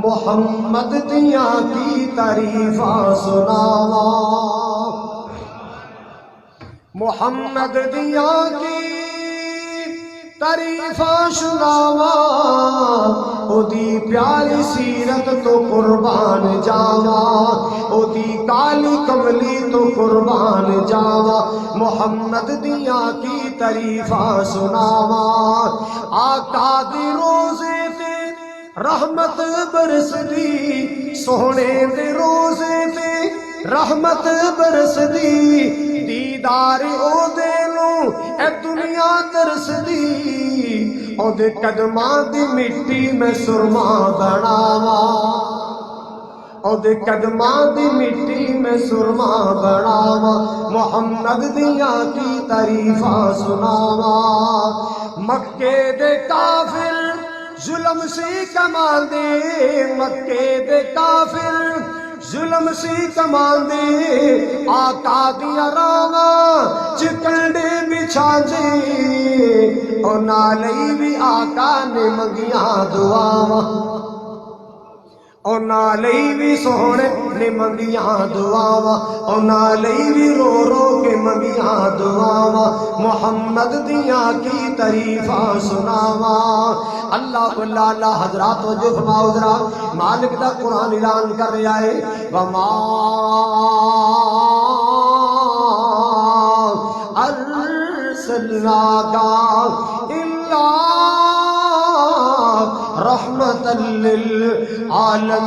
محمد دیاں کی تعریفاں سناواں، محمد دیاں کی تعریفاں سناواں، او دی پیاری سیرت تو قربان جاواں، او دی کالی کملی تو قربان جاواں، محمد دیاں کی تعریفاں سناواں۔ آقا دی روزے تے رحمت برسدی، سونے دے روزے تے رحمت برسدی، دیدار او دے لو اے دنیا ترسدی، او دے قدماں دی مٹی میں سرما بناواں، او دے قدماں دی مٹی میں سرما بناواں، محمد دیاں کی تعریفاں سناواں۔ مکے دے کافر ظلم سی کمان دے، مکے دے کافر ظلم سی کمان دے، آقا دیاں راواں چکنڈے بچھا دے، او نالئی بھی آقا نے منگیاں دعاواں، او نالئی بھی سونے نے منگیاں دعاواں، او نالئی بھی رو رو کے منگیاں دعاواں، محمد دیاں کی تعریفاں سناواں۔ اللہ اللہ حضرات وجہ فرماؤ ذرا، مالک دا قرآن اعلان کر رہا ہے، وما ارسلناک الا رحمتا للعالمین۔